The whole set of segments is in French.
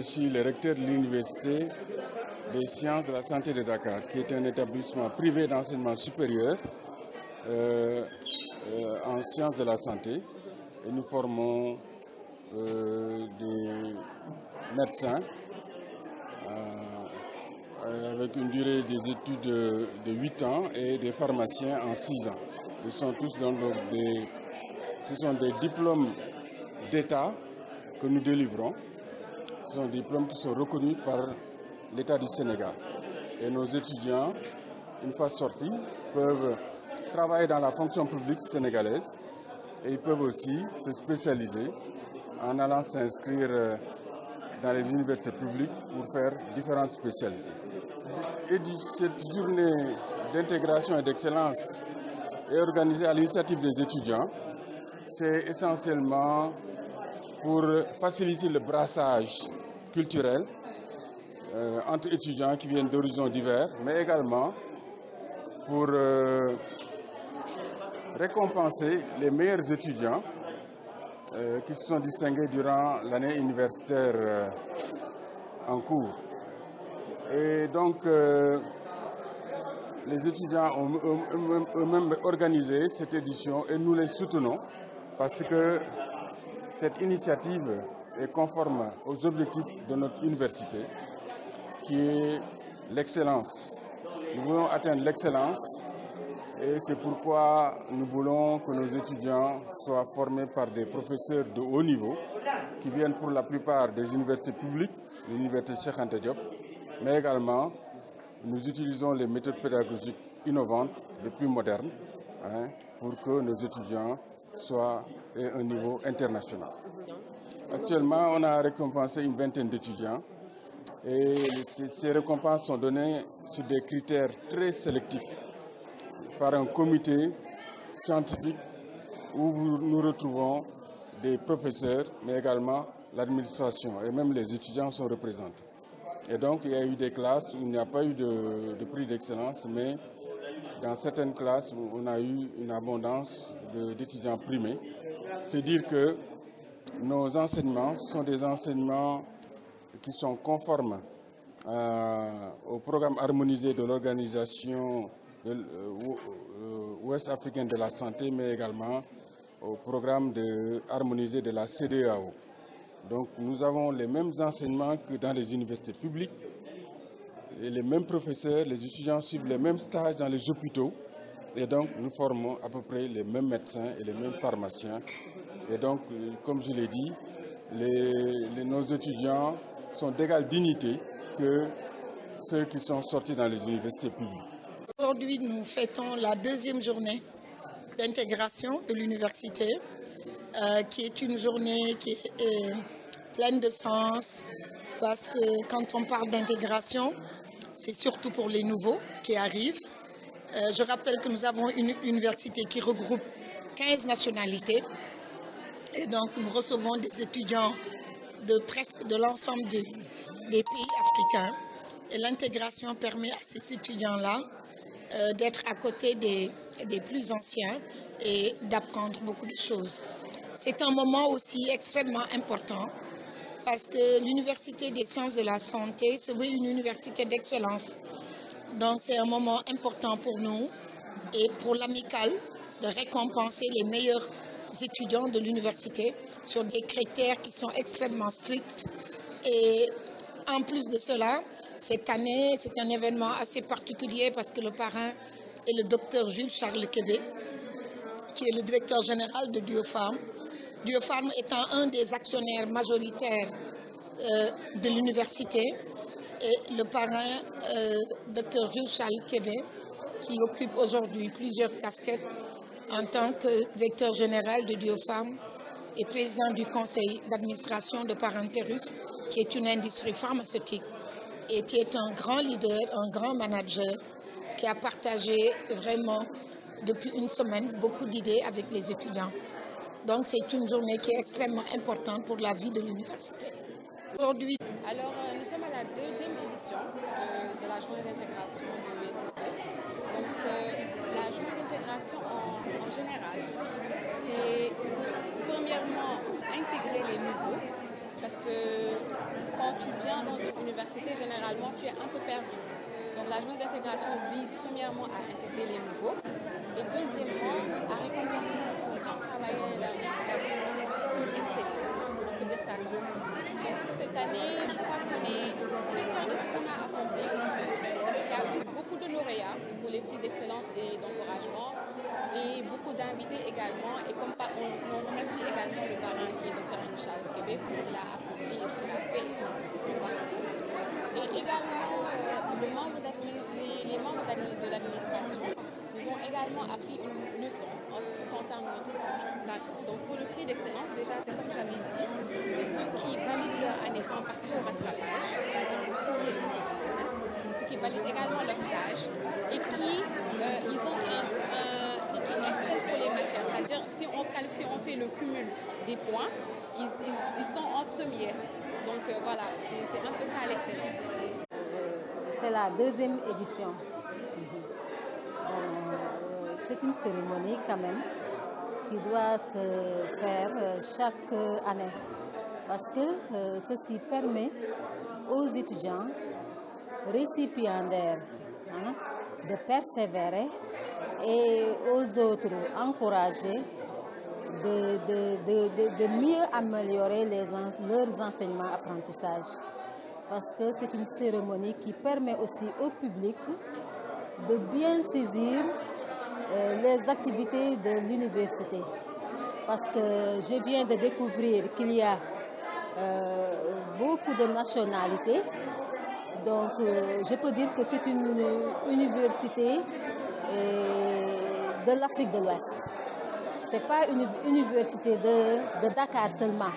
Je suis le recteur de l'Université des sciences de la santé de Dakar, qui est un établissement privé d'enseignement supérieur en sciences de la santé. Et nous formons des médecins avec une durée des études de 8 ans et des pharmaciens en 6 ans. Ils sont tous donc ce sont des diplômes d'État que nous délivrons. Ce sont des diplômes qui sont reconnus par l'État du Sénégal. Et nos étudiants, une fois sortis, peuvent travailler dans la fonction publique sénégalaise et ils peuvent aussi se spécialiser en allant s'inscrire dans les universités publiques pour faire différentes spécialités. Et cette journée d'intégration et d'excellence est organisée à l'initiative des étudiants. C'est essentiellement pour faciliter le brassage culturel entre étudiants qui viennent d'horizons divers, mais également pour récompenser les meilleurs étudiants qui se sont distingués durant l'année universitaire en cours. Et donc, les étudiants ont eux-mêmes organisé cette édition et nous les soutenons parce que cette initiative est conforme aux objectifs de notre université, qui est l'excellence. Nous voulons atteindre l'excellence et c'est pourquoi nous voulons que nos étudiants soient formés par des professeurs de haut niveau qui viennent pour la plupart des universités publiques, l'université Cheikh Anta Diop, mais également nous utilisons les méthodes pédagogiques innovantes les plus modernes pour que nos étudiants soient à un niveau international. Actuellement, on a récompensé une vingtaine d'étudiants et ces récompenses sont données sur des critères très sélectifs par un comité scientifique où nous retrouvons des professeurs, mais également l'administration et même les étudiants sont représentés. Et donc, il y a eu des classes où il n'y a pas eu de prix d'excellence, mais dans certaines classes, on a eu une abondance d'étudiants primés. C'est dire que nos enseignements sont des enseignements qui sont conformes au programme harmonisé de l'Organisation ouest-africaine de la santé, mais également au programme harmonisé de la CEDEAO. Donc nous avons les mêmes enseignements que dans les universités publiques, et les mêmes professeurs, les étudiants suivent les mêmes stages dans les hôpitaux, et donc nous formons à peu près les mêmes médecins et les mêmes pharmaciens. Et donc, comme je l'ai dit, nos étudiants sont d'égale dignité que ceux qui sont sortis dans les universités publiques. Aujourd'hui, nous fêtons la deuxième journée d'intégration de l'université, qui est une journée qui est pleine de sens, parce que quand on parle d'intégration, c'est surtout pour les nouveaux qui arrivent. Je rappelle que nous avons une université qui regroupe 15 nationalités, et donc nous recevons des étudiants de l'ensemble des pays africains. Et l'intégration permet à ces étudiants-là d'être à côté des plus anciens et d'apprendre beaucoup de choses. C'est un moment aussi extrêmement important parce que l'Université des sciences de la santé se veut une université d'excellence. Donc c'est un moment important pour nous et pour l'amicale de récompenser les meilleurs étudiants de l'université sur des critères qui sont extrêmement stricts. Et en plus de cela, cette année, c'est un événement assez particulier parce que le parrain est le docteur Jules Charles Kébé, qui est le directeur général de Duopharm. Duopharm étant un des actionnaires majoritaires de l'université, et le parrain, docteur Jules Charles Kébé, qui occupe aujourd'hui plusieurs casquettes en tant que directeur général de Duopharm et président du conseil d'administration de Parenterus, qui est une industrie pharmaceutique, et qui est un grand leader, un grand manager, qui a partagé vraiment depuis une semaine beaucoup d'idées avec les étudiants. Donc c'est une journée qui est extrêmement importante pour la vie de l'université. Aujourd'hui, alors nous sommes à la deuxième édition de la journée d'intégration de l'USSD. Donc la journée d'intégration en général, c'est premièrement intégrer les nouveaux, parce que quand tu l'université, généralement, tu es un peu perdu. Donc la journée d'intégration vise premièrement à intégrer les nouveaux et deuxièmement à récompenser ceux qui ont bien travaillé l'année dernière, c'est-à-dire ceux qui ont excellé. On peut dire ça comme ça. Donc pour cette année, je crois qu'on est très fiers de ce qu'on a accompli parce qu'il y a eu beaucoup de lauréats pour les prix d'excellence et d'encouragement et beaucoup d'invités également. Et comme on remercie également le parrain qui est Dr Jules-Charles Kébé pour ce qu'il a accompli et ce qu'il a fait et son parcours. Et également, les membres de l'administration nous ont également appris une leçon en ce qui concerne notre futur. D'accord. Donc pour le prix d'excellence, déjà, c'est comme j'avais dit, c'est ceux qui valident leur année sans partir au rattrapage, c'est-à-dire le premier et le second semestre, ceux qui valident également leur stage et qui excellent pour les matières. C'est-à-dire si on fait le cumul des points, ils sont en première. Donc voilà, c'est un peu ça l'excellence. C'est la deuxième édition. C'est une cérémonie quand même qui doit se faire chaque année parce que ceci permet aux étudiants récipiendaires de persévérer et aux autres encouragés de mieux améliorer leurs enseignements apprentissages. Parce que c'est une cérémonie qui permet aussi au public de bien saisir les activités de l'université. Parce que je viens de découvrir qu'il y a beaucoup de nationalités. Donc je peux dire que c'est une université de l'Afrique de l'Ouest. Ce n'est pas une université de Dakar seulement.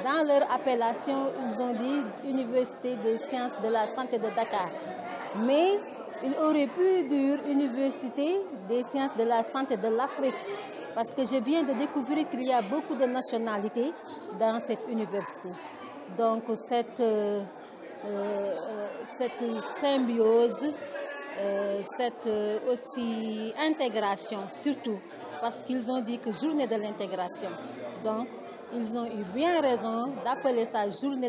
Dans leur appellation, ils ont dit Université des sciences de la santé de Dakar. Mais il aurait pu dire Université des sciences de la santé de l'Afrique. Parce que je viens de découvrir qu'il y a beaucoup de nationalités dans cette université. Donc cette symbiose, cette aussi intégration, surtout, parce qu'ils ont dit que journée de l'intégration. Donc, ils ont eu bien raison d'appeler ça journée